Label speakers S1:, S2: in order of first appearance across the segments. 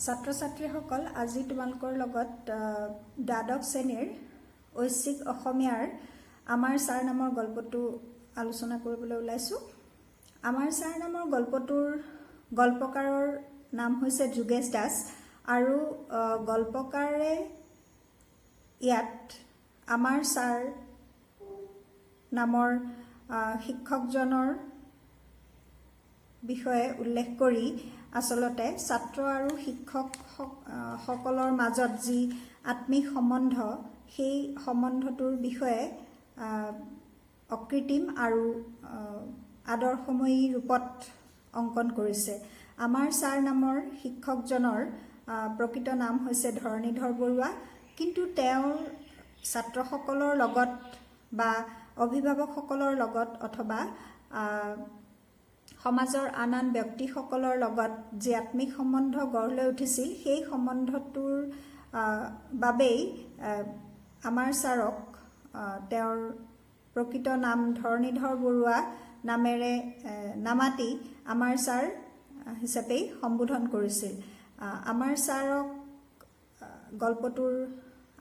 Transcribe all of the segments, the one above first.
S1: ছাত্ৰ ছাত্ৰীসকল আজি তোমালোকৰ লগত দ্বাদশ শ্ৰেণীৰ ঐচ্ছিক অসমীয়াৰ আমাৰ ছাৰ নামৰ গল্পটো আলোচনা কৰিবলৈ ওলাইছোঁ। আমাৰ ছাৰ নামৰ গল্পটোৰ গল্পকাৰৰ নাম হৈছে যোগেশ দাস আৰু গল্পকাৰে ইয়াত আমাৰ ছাৰ নামৰ শিক্ষকজনৰ বিষয়ে উল্লেখ কৰি আচলতে ছাত্ৰ আৰু শিক্ষক সকলৰ মাজত যি আত্মিক সম্বন্ধ সেই সম্বন্ধটোৰ বিষয়ে অকৃত্ৰিম আৰু আদৰ্শময়ী ৰূপত অংকন কৰিছে। আমাৰ ছাৰ নামৰ শিক্ষকজনৰ প্ৰকৃত নাম হৈছে ধৰণীধৰ বৰুৱা, কিন্তু তেওঁৰ ছাত্ৰসকলৰ লগত বা অভিভাৱকসকলৰ লগত অথবা সমাজৰ আন আন ব্যক্তিসকলৰ লগত যি আত্মিক সম্বন্ধ গঢ় লৈ উঠিছিল সেই সম্বন্ধটোৰ বাবেই আমাৰ ছাৰক তেওঁৰ প্ৰকৃত নাম ধৰণীধৰ বৰুৱা নামেৰে নামাতি আমাৰ ছাৰ হিচাপেই সম্বোধন কৰিছিল। আমাৰ ছাৰক গল্পটোৰ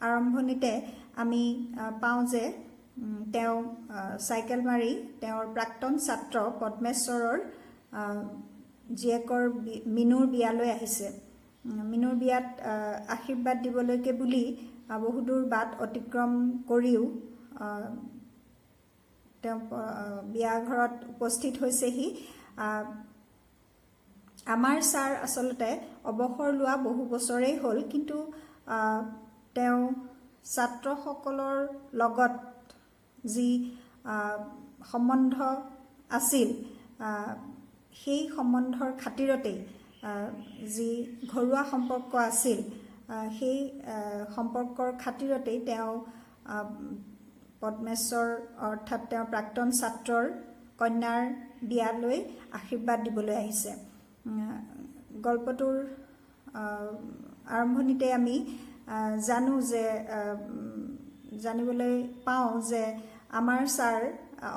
S1: আৰম্ভণিতে আমি পাওঁ যে তেওঁ চাইকেল মাৰি তেওঁৰ প্ৰাক্তন ছাত্ৰ পদ্মেশ্বৰৰ জীয়েকৰ মিনুৰ বিয়ালৈ আহিছে। মিনুৰ বিয়াত আশীৰ্বাদ দিবলৈকে বুলি বহুদূৰ বাট অতিক্ৰম কৰিও তেওঁ বিয়া ঘৰত উপস্থিত হৈছেহি। আমাৰ ছাৰ আচলতে অৱসৰ লোৱা বহু বছৰেই হ'ল, কিন্তু তেওঁ ছাত্ৰসকলৰ লগত যি সম্বন্ধ আছিল সেই সম্বন্ধৰ খাতিৰতেই যি ঘৰুৱা সম্পৰ্ক আছিল সেই সম্পৰ্কৰ খাতিৰতেই তেওঁ পদ্মেশ্বৰ অৰ্থাৎ তেওঁৰ প্ৰাক্তন ছাত্ৰৰ কন্যাৰ বিয়ালৈ আশীৰ্বাদ দিবলৈ আহিছে। গল্পটোৰ আৰম্ভণিতে আমি জানিবলৈ পাওঁ যে আমাৰ ছাৰ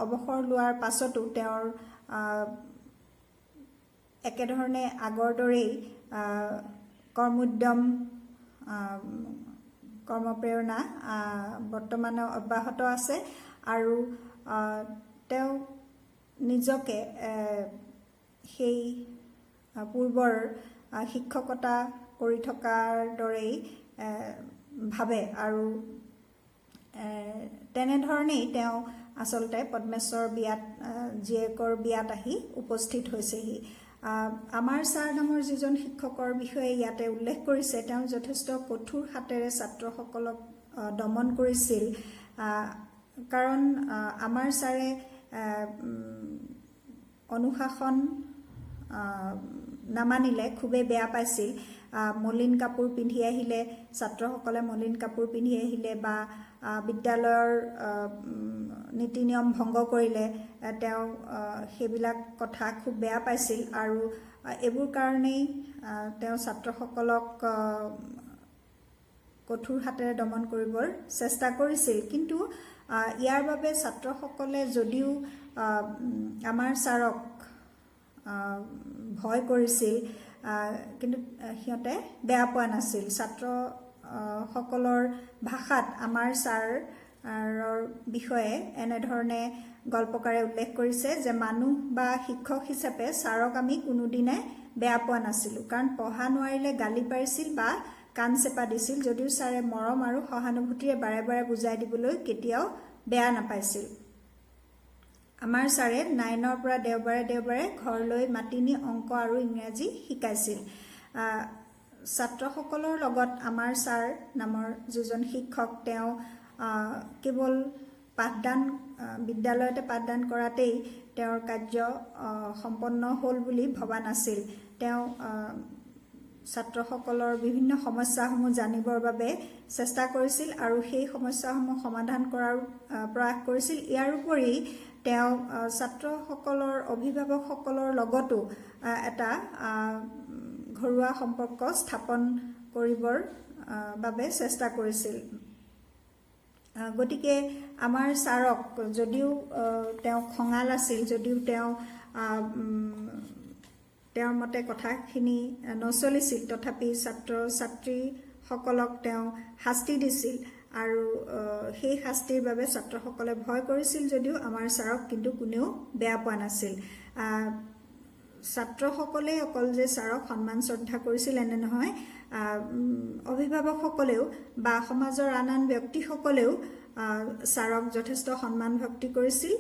S1: অৱসৰ লোৱাৰ পাছতো তেওঁৰ একেধৰণে আগৰ দৰেই কৰ্মোদ্যম কৰ্মপ্ৰেৰণা বৰ্তমানো অব্যাহত আছে আৰু তেওঁ নিজকে সেই পূৰ্বৰ শিক্ষকতা কৰি থকাৰ দৰেই ভাবে আৰু তেনেধৰণেই তেওঁ আচলতে পদ্মেশ্বৰ বিয়াত জীয়েকৰ বিয়াত আহি উপস্থিত হৈছেহি। আমাৰ ছাৰ নামৰ যিজন শিক্ষকৰ বিষয়ে ইয়াতে উল্লেখ কৰিছে, তেওঁ যথেষ্ট কঠোৰ হাতেৰে ছাত্ৰসকলক দমন কৰিছিল। কাৰণ আমাৰ ছাৰে অনুশাসন নামানিলে খুবেই বেয়া পাইছিল। মলিন কাপোৰ পিন্ধি আহিলে, ছাত্ৰসকলে মলিন কাপোৰ পিন্ধি আহিলে বা বিদ্যালয়ৰ নীতি নিয়ম ভংগ কৰিলে তেওঁ সেইবিলাক কথা খুব বেয়া পাইছিল আৰু এইবোৰ কাৰণেই তেওঁ ছাত্ৰসকলক কঠোৰ হাতেৰে দমন কৰিবৰ চেষ্টা কৰিছিল। কিন্তু ইয়াৰ বাবে ছাত্ৰসকলে যদিও আমাৰ ছাৰক ভয় কৰিছিল, কিন্তু সিহঁতে বেয়া পোৱা নাছিল। ছাত্ৰসকলৰ ভাষাত আমাৰ ছাৰৰ বিষয়ে এনেধৰণে গল্পকাৰে উল্লেখ কৰিছে যে মানুহ বা শিক্ষক হিচাপে ছাৰক আমি কোনোদিনে বেয়া পোৱা নাছিলোঁ, কাৰণ পঢ়া নোৱাৰিলে গালি পাৰিছিল বা কাণ চেপা দিছিল, যদিও ছাৰে মৰম আৰু সহানুভূতিৰে বাৰে বাৰে বুজাই দিবলৈ কেতিয়াও বেয়া নাপাইছিল। আমাৰ ছাৰে 9ৰ পৰা দেওবাৰে দেওবাৰে ঘৰলৈ মাতি নি অংক আৰু ইংৰাজী শিকাইছিল। ছাত্ৰসকলৰ লগত আমাৰ ছাৰ নামৰ যিজন শিক্ষক তেওঁ কেৱল বিদ্যালয়তে পাঠদান কৰাতেই তেওঁৰ কাৰ্য সম্পন্ন হ'ল বুলি ভবা নাছিল। তেওঁ ছাত্ৰসকলৰ বিভিন্ন সমস্যাসমূহ জানিবৰ বাবে চেষ্টা কৰিছিল আৰু সেই সমস্যাসমূহ সমাধান কৰাৰ প্ৰয়াস কৰিছিল। ইয়াৰ উপৰি তেওঁ ছাত্ৰসকলৰ অভিভাৱকসকলৰ লগতো এটা ঘৰুৱা সম্পৰ্ক স্থাপন কৰিবৰ বাবে চেষ্টা কৰিছিল। গতিকে আমাৰ ছাৰক যদিও তেওঁ খঙাল আছিল, যদিও তেওঁ তেওঁৰ মতে কথাখিনি নচলিছিল, তথাপি ছাত্ৰ ছাত্ৰীসকলক তেওঁ শাস্তি দিছিল আৰু সেই শাস্তিৰ বাবে ছাত্ৰসকলে ভয় কৰিছিল যদিও আমাৰ ছাৰক কিন্তু কোনেও বেয়া পোৱা নাছিল। ছাত্ৰসকলে অকল যে ছাৰক সন্মান শ্ৰদ্ধা কৰিছিল এনে নহয়, অভিভাৱকসকলেও বা সমাজৰ আন আন ব্যক্তিসকলেও ছাৰক যথেষ্ট সন্মান ভক্তি কৰিছিল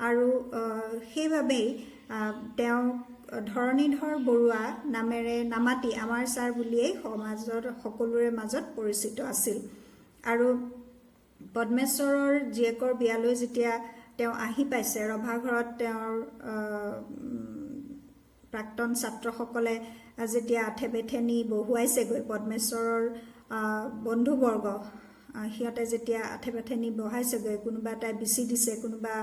S1: আৰু সেইবাবেই তেওঁ ধৰণীধৰ বৰুৱা নামেৰে নামাতি আমাৰ ছাৰ বুলিয়েই সমাজৰ সকলোৰে মাজত পৰিচিত আছিল। আৰু পদ্মেশ্বৰৰ জীয়েকৰ বিয়ালৈ যেতিয়া তেওঁ আহি পাইছে, ৰভাঘৰত তেওঁৰ প্ৰাক্তন ছাত্ৰসকলে যেতিয়া আঠে বেঠে নি বহুৱাইছেগৈ, পদ্মেশ্বৰৰ বন্ধুবৰ্গ সিহঁতে যেতিয়া আঠে বেঠে নি বহাইছেগৈ, কোনোবা এটাই বিচি দিছে, কোনোবা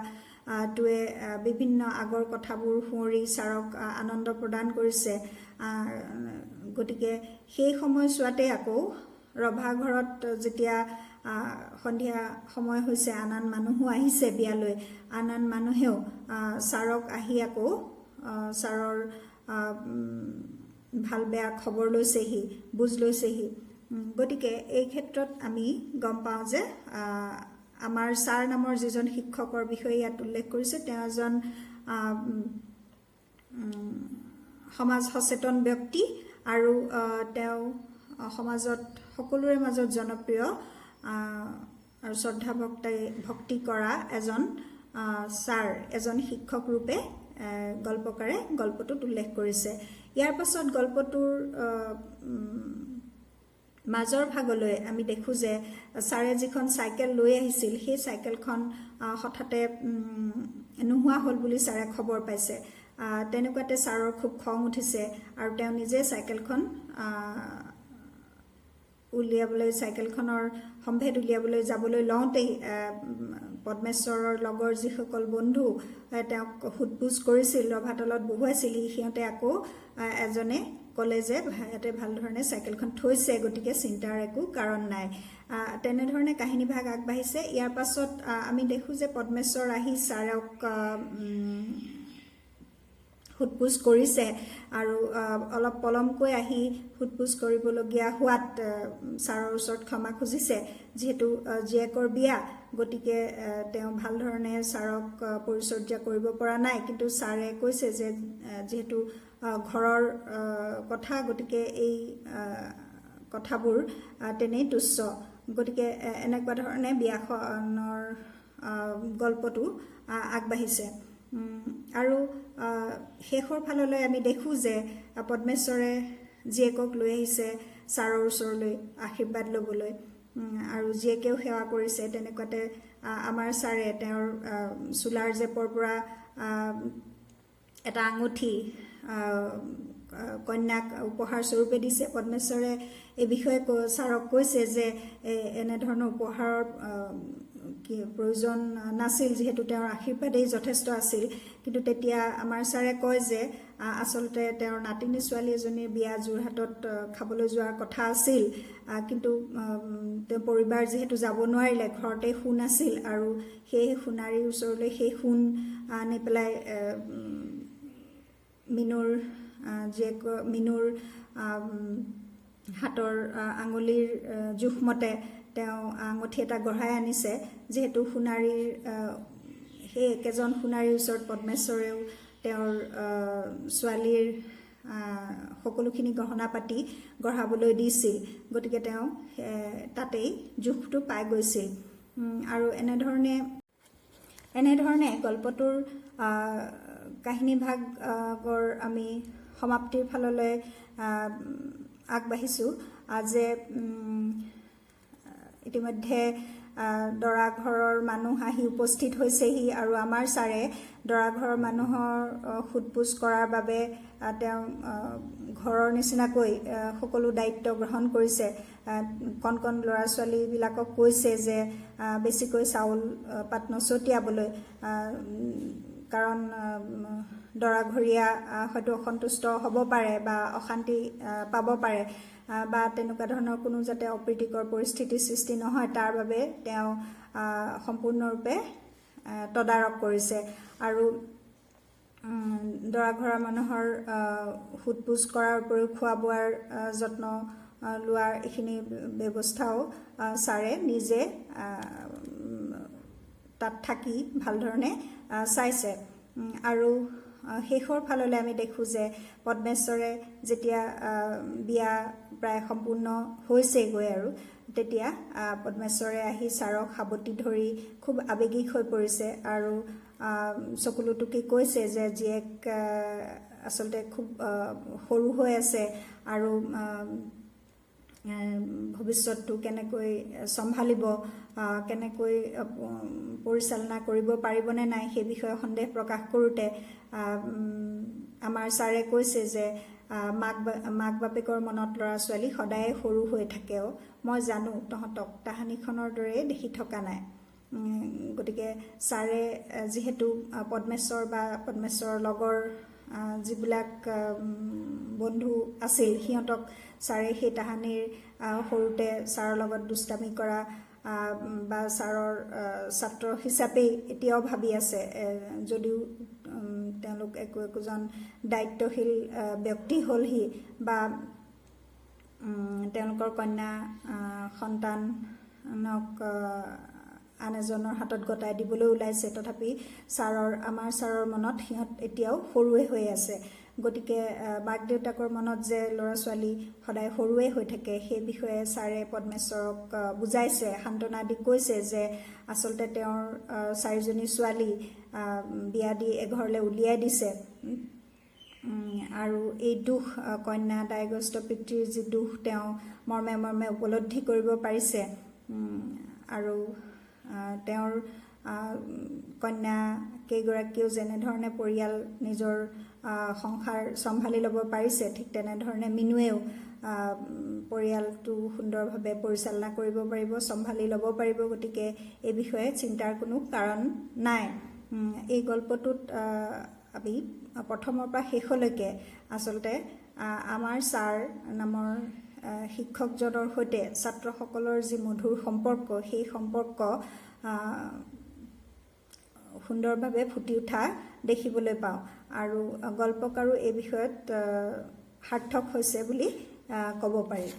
S1: টোৱে বিভিন্ন আগৰ কথাবোৰ সোঁৱৰি ছাৰক আনন্দ প্ৰদান কৰিছে। গতিকে সেই সময়ছোৱাতে আকৌ ৰভাঘৰত যেতিয়া সন্ধিয়া সময় হৈছে, আন আন মানুহো আহিছে বিয়ালৈ, আন আন মানুহেও ছাৰক আহি আকৌ ছাৰৰ ভাল বেয়া খবৰ লৈছেহি, বুজ লৈছেহি। গতিকে এই ক্ষেত্ৰত আমি গম পাওঁ যে আমাৰ ছাৰ নামৰ যিজন শিক্ষকৰ বিষয়ে ইয়াত উল্লেখ কৰিছে, তেওঁ এজন সমাজ সচেতন ব্যক্তি আৰু তেওঁ সমাজত সকলোৰে মাজত জনপ্ৰিয় আৰু শ্ৰদ্ধা ভক্তি কৰা এজন ছাৰ, এজন শিক্ষক ৰূপে গল্পকাৰে গল্পটোত উল্লেখ কৰিছে। ইয়াৰ পাছত গল্পটোৰ মাজৰ ভাগলৈ আমি দেখোঁ যে ছাৰে যিখন চাইকেল লৈ আহিছিল, সেই চাইকেলখন হঠাতে নোহোৱা হ'ল বুলি ছাৰে খবৰ পাইছে। তেনেকুৱাতে ছাৰৰ খুব খং উঠিছে আৰু তেওঁ নিজে চাইকেলখন উলিয়াবলৈ, চাইকেলখনৰ সম্ভেদ উলিয়াবলৈ যাবলৈ লওঁতেই পদ্মেশ্বৰৰ লগৰ যিসকল বন্ধু তেওঁক সোধপোছ কৰিছিল, ৰভাতলত বহুৱাইছিল, সিহঁতে আকৌ এজনে ক'লে যে ইয়াতে ভাল ধৰণে চাইকেলখন থৈছে, গতিকে চিন্তাৰ একো কাৰণ নাই। তেনেধৰণে কাহিনীভাগ আগবাঢ়িছে। ইয়াৰ পাছত আমি দেখোঁ যে পদ্মেশ্বৰ আহি ছাৰক সোধপোছ কৰিছে আৰু অলপ পলমকৈ আহি সোধপোছ কৰিবলগীয়া হোৱাত ছাৰৰ ওচৰত ক্ষমা খুজিছে। যিহেতু জীয়েকৰ বিয়া, গতিকে তেওঁ ভাল ধৰণে ছাৰক পৰিচৰ্যা কৰিব পৰা নাই, কিন্তু ছাৰে কৈছে যে যিহেতু ঘৰৰ কথা, গতিকে এই কথাবোৰ তেনেই তুচ্ছ। গতিকে এনেকুৱা ধৰণে বিয়াখনৰ গল্পটো আগবাঢ়িছে। আৰু শেষৰ ফাললৈ আমি দেখোঁ যে পদ্মেশ্বৰে জীয়েকক লৈ আহিছে ছাৰৰ ওচৰলৈ আশীৰ্বাদ ল'বলৈ আৰু জীয়েকেও সেৱা কৰিছে। তেনেকুৱাতে আমাৰ ছাৰে তেওঁৰ চোলাৰ জেপৰ পৰা এটা আঙুঠি কন্যাক উপহাৰ স্বৰূপে দিছে। পদ্মেশ্বৰে এই বিষয়ে ছাৰক কৈছে যে এনেধৰণৰ উপহাৰৰ প্ৰয়োজন নাছিল, যিহেতু তেওঁৰ আশীৰ্বাদেই যথেষ্ট আছিল। কিন্তু তেতিয়া আমাৰ ছাৰে কয় যে আচলতে তেওঁৰ নাতিনী ছোৱালী এজনীৰ বিয়া যোৰহাটত খাবলৈ যোৱাৰ কথা আছিল, কিন্তু তেওঁ পৰিবাৰ যিহেতু যাব নোৱাৰিলে, ঘৰতে সোণ আছিল আৰু সেই সোণাৰীৰ ওচৰলৈ সেই সোণ আনি পেলাই মিনুৰ হাতৰ আঙুলিৰ জোখমতে তেওঁ আঙুঠি এটা গঢ়াই আনিছে। যিহেতু সোণাৰীৰ সেই একেজন সোণাৰীৰ ওচৰত পদ্মেশ্বৰেও তেওঁৰ ছোৱালীৰ সকলোখিনি গহনা পাতি গঢ়াবলৈ দিছিল, গতিকে তেওঁ তাতেই জোখটো পাই গৈছিল। আৰু এনেধৰণে গল্পটোৰ কাহিনীভাগৰ আমি সমাপ্তিৰ ফাললৈ আগবাঢ়িছোঁ যে ইতিমধ্যে দৰা ঘৰৰ মানুহ আহি উপস্থিত হৈছেহি আৰু আমাৰ ছাৰে দৰা ঘৰৰ মানুহৰ সোধপোছ কৰাৰ বাবে তেওঁ ঘৰৰ নিচিনাকৈ সকলো দায়িত্ব গ্ৰহণ কৰিছে। কণ কণ ল'ৰা ছোৱালীবিলাকক কৈছে যে বেছিকৈ চাউল পাত নছটিয়াবলৈ, কাৰণ দৰাঘৰীয়া হয়তো অসন্তুষ্ট হ'ব পাৰে বা অশান্তি পাব পাৰে বা তেনেকুৱা ধৰণৰ কোনো যাতে অপ্ৰীতিকৰ পৰিস্থিতিৰ সৃষ্টি নহয়, তাৰ বাবে তেওঁ সম্পূৰ্ণৰূপে তদাৰক কৰিছে। আৰু দৰা ঘৰৰ মানুহৰ সোধ পোছ কৰাৰ উপৰিও খোৱা বোৱাৰ যত্ন লোৱাৰ এইখিনি ব্যৱস্থাও ছাৰে নিজে তাত থাকি ভাল ধৰণে চাইছে। আৰু শেষৰ ফাললৈ আমি দেখোঁ যে পদ্মেশ্বৰে যেতিয়া বিয়া প্ৰায় সম্পূৰ্ণ হৈছেগৈ আৰু তেতিয়া পদ্মেশ্বৰে আহি ছাৰক সাৱটি ধৰি খুব আৱেগিক হৈ পৰিছে আৰু চকুলোটুকি কৈছে যে জীয়েক আচলতে খুব সৰু হৈ আছে আৰু ভৱিষ্যতটো কেনেকৈ চম্ভালিব, কেনেকৈ পৰিচালনা কৰিব পাৰিবনে নাই সেই বিষয়ে সন্দেহ প্ৰকাশ কৰোঁতে আমাৰ ছাৰে কৈছে যে মাক বাপেকৰ মনত ল'ৰা ছোৱালী সদায় সৰু হৈ থাকেও, মই জানো তহঁতক তাহানিখনৰ দৰে দেখি থকা নাই। গতিকে ছাৰে যিহেতু পদ্মেশ্বৰ বা পদ্মেশ্বৰৰ লগৰ যিবিলাক বন্ধু আছিল সিহঁতক ছাৰে সেই তাহানিৰ সৰুতে ছাৰৰ লগত দুষ্টামি কৰা বা ছাৰৰ ছাত্ৰ হিচাপেই এতিয়াও ভাবি আছে, যদিও তেওঁলোক একোজন দায়িত্বশীল ব্যক্তি হ'লহি বা তেওঁলোকৰ কন্যা সন্তানক আন এজনৰ হাতত গতাই দিবলৈ ওলাইছে, তথাপি আমাৰ ছাৰৰ মনত সিহঁত এতিয়াও সৰুৱে হৈ আছে। গতিকে মাক দেউতাকৰ মনত যে ল'ৰা ছোৱালী সদায় সৰুৱে হৈ থাকে সেই বিষয়ে ছাৰে পদ্মেশ্বৰক বুজাইছে, সান্তনা দি কৈছে যে আচলতে তেওঁৰ 4জনী ছোৱালী বিয়া দি এঘৰলৈ উলিয়াই দিছে আৰু এই দুখ কন্যা দায়গ্ৰস্ত পিতৃৰ যি দুখ তেওঁ মৰ্মে মৰ্মে উপলব্ধি কৰিব পাৰিছে আৰু তেওঁৰ কন্যা কেইগৰাকীও যেনেধৰণে পৰিয়াল নিজৰ সংসাৰ চম্ভালি ল'ব পাৰিছে ঠিক তেনেধৰণে মিনুৱেও পৰিয়ালটো সুন্দৰভাৱে পৰিচালনা কৰিব পাৰিব, চম্ভালি ল'ব পাৰিব। গতিকে এই বিষয়ে চিন্তাৰ কোনো কাৰণ নাই। এই গল্পটোত আমি প্ৰথমৰ পৰা শেষলৈকে আচলতে আমাৰ ছাৰ নামৰ শিক্ষকজনৰ সৈতে ছাত্ৰসকলৰ যি মধুৰ সম্পৰ্ক সেই সম্পৰ্ক সুন্দৰভাৱে ফুটি উঠা দেখিবলৈ পাওঁ আৰু গল্পকাৰো এই বিষয়ত সাৰ্থক হৈছে বুলি ক'ব পাৰি।